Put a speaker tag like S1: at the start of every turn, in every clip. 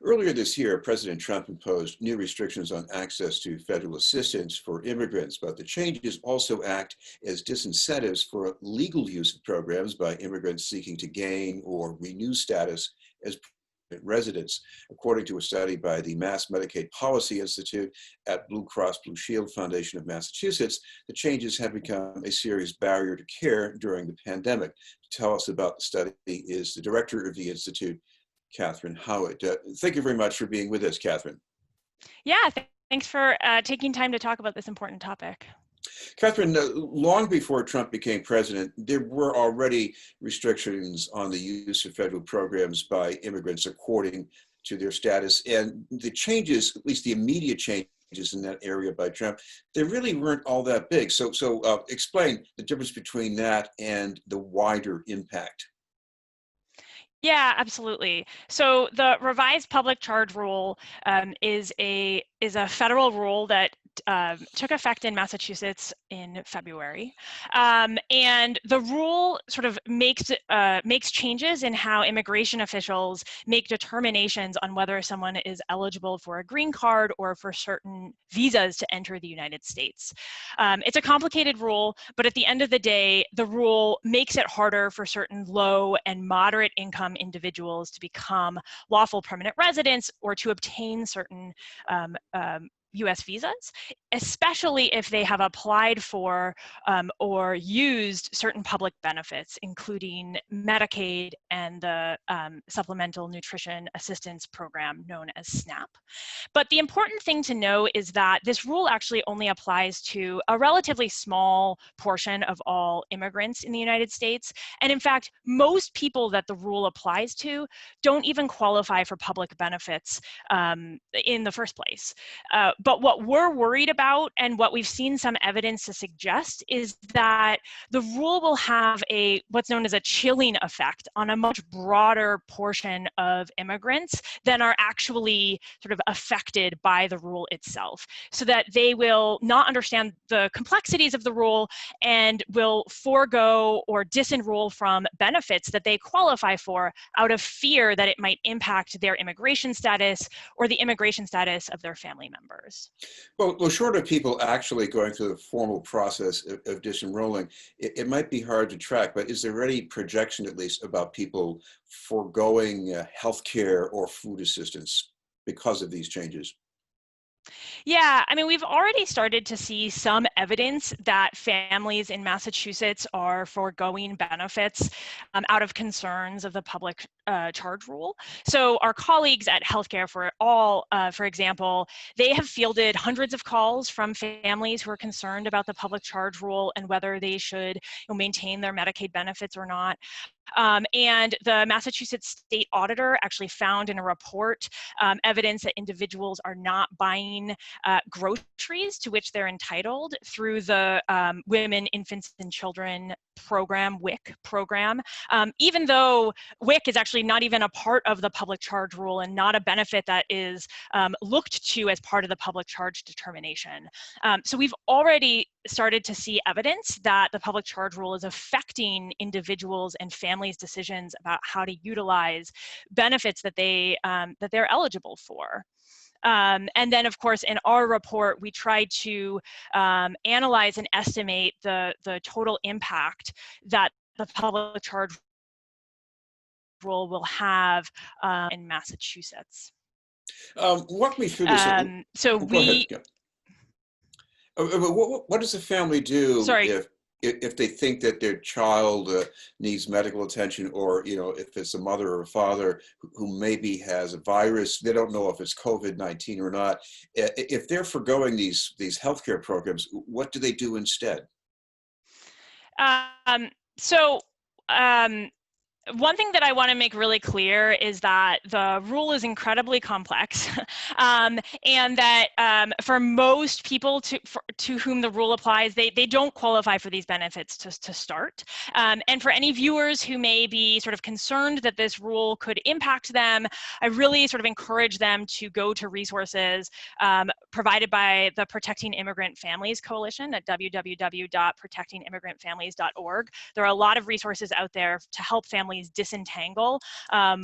S1: Earlier this year, President Trump imposed new restrictions on access to federal assistance for immigrants, but the changes also act as disincentives for legal use of programs by immigrants seeking to gain or renew status as permanent residents. According to a study by the Mass Medicaid Policy Institute at Blue Cross Blue Shield Foundation of Massachusetts, the changes have become a serious barrier to care during the pandemic. To tell us about the study is the director of the Institute, Katherine Howitt. Thank you very much for being with us, Katherine.
S2: Yeah, thanks for taking time to talk about this important topic.
S1: Katherine, long before Trump became president, there were already restrictions on the use of federal programs by immigrants according to their status. And the changes, at least the immediate changes in that area by Trump, they really weren't all that big. So explain the difference between that and the wider impact.
S2: Yeah, absolutely. So the revised public charge rule is a federal rule that took effect in Massachusetts in February, and the rule sort of makes changes in how immigration officials make determinations on whether someone is eligible for a green card or for certain visas to enter the United States. It's a complicated rule, but at the end of the day, the rule makes it harder for certain low and moderate income individuals to become lawful permanent residents or to obtain certain US visas, especially if they have applied for or used certain public benefits, including Medicaid and the Supplemental Nutrition Assistance Program known as SNAP. But the important thing to know is that this rule actually only applies to a relatively small portion of all immigrants in the United States. And in fact, most people that the rule applies to don't even qualify for public benefits in the first place. But what we're worried about and what we've seen some evidence to suggest is that the rule will have what's known as a chilling effect on a much broader portion of immigrants than are actually sort of affected by the rule itself, so that they will not understand the complexities of the rule and will forego or disenroll from benefits that they qualify for out of fear that it might impact their immigration status or the immigration status of their family members.
S1: Well, short of people actually going through the formal process of disenrolling, it might be hard to track, but is there any projection, at least, about people foregoing healthcare or food assistance because of these changes?
S2: Yeah, I mean, we've already started to see some evidence that families in Massachusetts are foregoing benefits out of concerns of the public charge rule. So our colleagues at Healthcare for All, for example, they have fielded hundreds of calls from families who are concerned about the public charge rule and whether they should maintain their Medicaid benefits or not. And the Massachusetts State Auditor actually found in a report evidence that individuals are not buying groceries to which they're entitled through the Women, Infants, and Children program, WIC program, even though WIC is actually not even a part of the public charge rule and not a benefit that is looked to as part of the public charge determination. So we've already started to see evidence that the public charge rule is affecting individuals and families' decisions about how to utilize benefits that they're eligible for. And then, of course, in our report, we tried to analyze and estimate the total impact that the public charge rule will have in Massachusetts.
S1: Walk me through this.
S2: So
S1: Go ahead. Yeah. What does a family do
S2: sorry.
S1: if they think that their child needs medical attention, or if it's a mother or a father who maybe has a virus, they don't know if it's COVID-19 or not. If they're forgoing these healthcare programs, what do they do instead?
S2: One thing that I want to make really clear is that the rule is incredibly complex, and that for most people to whom the rule applies, they don't qualify for these benefits to start. And for any viewers who may be sort of concerned that this rule could impact them, I really sort of encourage them to go to resources provided by the Protecting Immigrant Families Coalition at www.protectingimmigrantfamilies.org. There are a lot of resources out there to help families families disentangle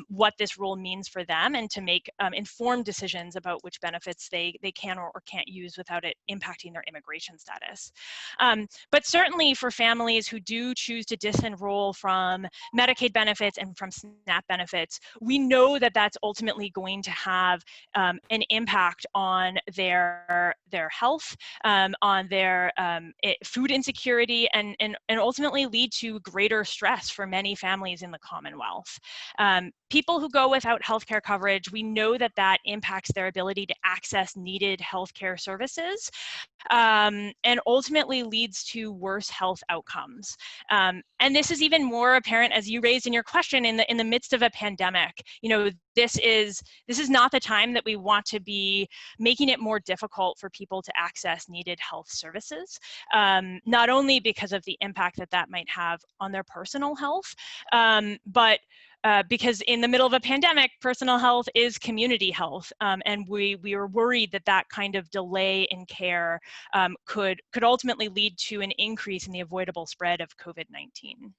S2: what this rule means for them and to make informed decisions about which benefits they can or can't use without it impacting their immigration status. But certainly for families who do choose to disenroll from Medicaid benefits and from SNAP benefits, we know that that's ultimately going to have an impact on their health, on their food insecurity, and ultimately lead to greater stress for many families in the Commonwealth. People who go without healthcare coverage, we know that that impacts their ability to access needed healthcare services, and ultimately leads to worse health outcomes. And this is even more apparent, as you raised in your question, in the midst of a pandemic. You know, this is not the time that we want to be making it more difficult for people to access needed health services, not only because of the impact that that might have on their personal health, but because in the middle of a pandemic, personal health is community health, and we are worried that that kind of delay in care could ultimately lead to an increase in the avoidable spread of COVID-19.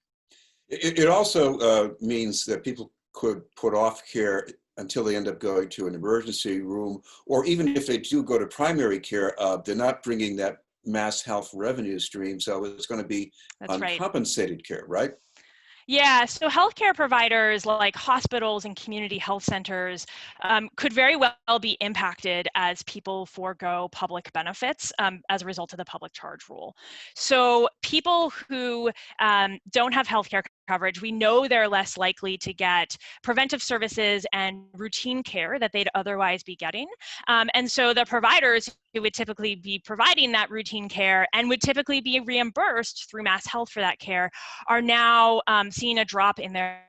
S1: It also means that people could put off care until they end up going to an emergency room, or even if they do go to primary care, they're not bringing that mass health revenue stream, so it's going to be uncompensated care, right?
S2: Yeah, so healthcare providers like hospitals and community health centers could very well be impacted as people forego public benefits as a result of the public charge rule. So people who don't have healthcare coverage, we know they're less likely to get preventive services and routine care that they'd otherwise be getting. And so the providers who would typically be providing that routine care and would typically be reimbursed through Mass Health for that care are now seeing a drop in their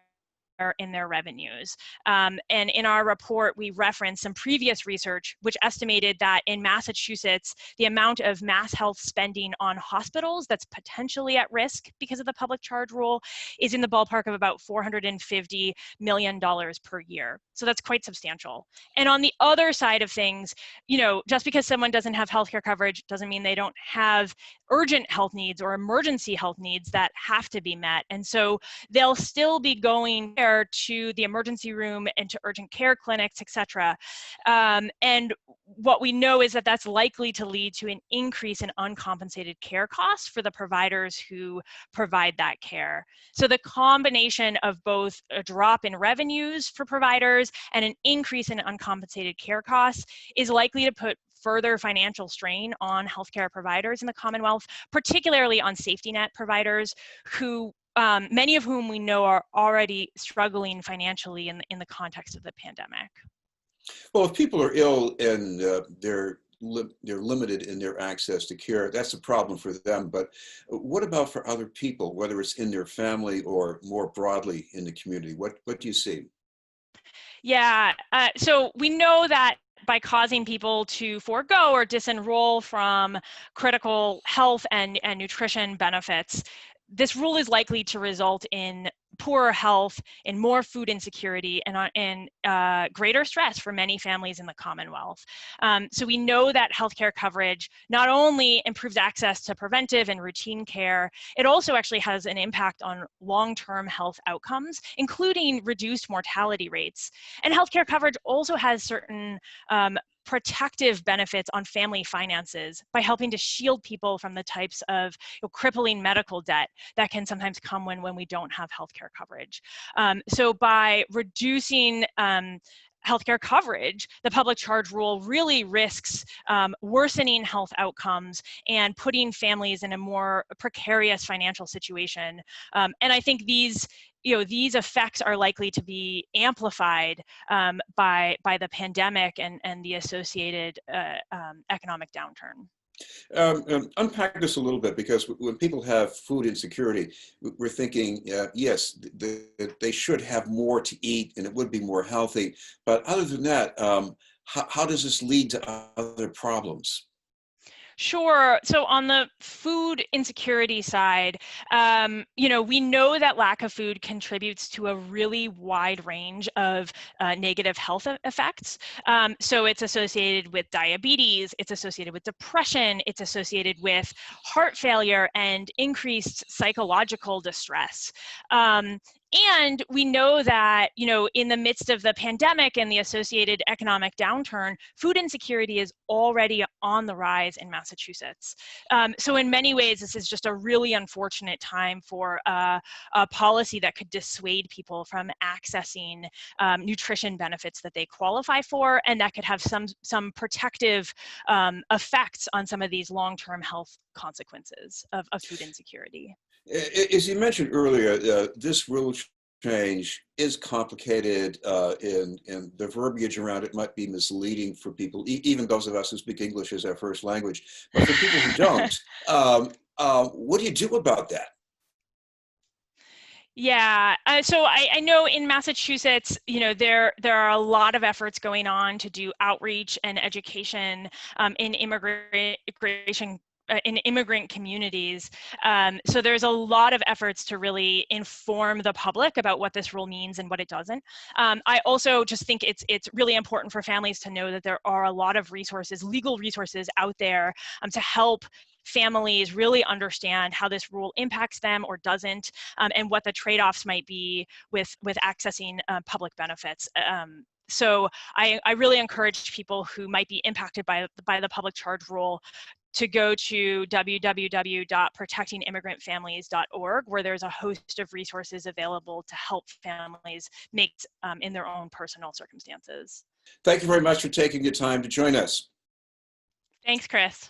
S2: revenues. And in our report, we referenced some previous research which estimated that in Massachusetts, the amount of mass health spending on hospitals that's potentially at risk because of the public charge rule is in the ballpark of about $450 million per year. So that's quite substantial. And on the other side of things, you know, just because someone doesn't have healthcare coverage doesn't mean they don't have urgent health needs or emergency health needs that have to be met. And so they'll still be going there to the emergency room and to urgent care clinics, et cetera. And what we know is that that's likely to lead to an increase in uncompensated care costs for the providers who provide that care. So the combination of both a drop in revenues for providers and an increase in uncompensated care costs is likely to put further financial strain on healthcare providers in the Commonwealth, particularly on safety net providers who many of whom we know are already struggling financially in the context of the pandemic.
S1: Well, if people are ill and they're limited in their access to care, that's a problem for them. But what about for other people, whether it's in their family or more broadly in the community? What do you see?
S2: Yeah, so we know that by causing people to forego or disenroll from critical health and nutrition benefits, this rule is likely to result in poorer health, in more food insecurity, and greater stress for many families in the Commonwealth. So we know that healthcare coverage not only improves access to preventive and routine care, it also actually has an impact on long-term health outcomes, including reduced mortality rates. And healthcare coverage also has certain protective benefits on family finances by helping to shield people from the types of crippling medical debt that can sometimes come when we don't have healthcare coverage. So by reducing healthcare coverage, the public charge rule really risks worsening health outcomes and putting families in a more precarious financial situation. And I think these effects are likely to be amplified by the pandemic and the associated economic downturn.
S1: Unpack this a little bit, because when people have food insecurity, we're thinking, yes, they should have more to eat and it would be more healthy. But other than that, how does this lead to other problems?
S2: Sure. So on the food insecurity side, we know that lack of food contributes to a really wide range of negative health effects. So it's associated with diabetes, it's associated with depression, it's associated with heart failure and increased psychological distress. And we know that, in the midst of the pandemic and the associated economic downturn, food insecurity is already on the rise in Massachusetts. So in many ways, this is just a really unfortunate time for a policy that could dissuade people from accessing nutrition benefits that they qualify for, and that could have some protective effects on some of these long-term health consequences of food insecurity.
S1: As you mentioned earlier, this rule change is complicated, and the verbiage around it might be misleading for people, even those of us who speak English as our first language. But for people who don't, what do you do about that?
S2: Yeah, so I know in Massachusetts, there are a lot of efforts going on to do outreach and education in immigrant communities. So there's a lot of efforts to really inform the public about what this rule means and what it doesn't. I also just think it's really important for families to know that there are a lot of resources, legal resources out there to help families really understand how this rule impacts them or doesn't, and what the trade-offs might be with accessing public benefits. So I really encourage people who might be impacted by the public charge rule to go to www.protectingimmigrantfamilies.org, where there's a host of resources available to help families make in their own personal circumstances.
S1: Thank you very much for taking the time to join us.
S2: Thanks, Chris.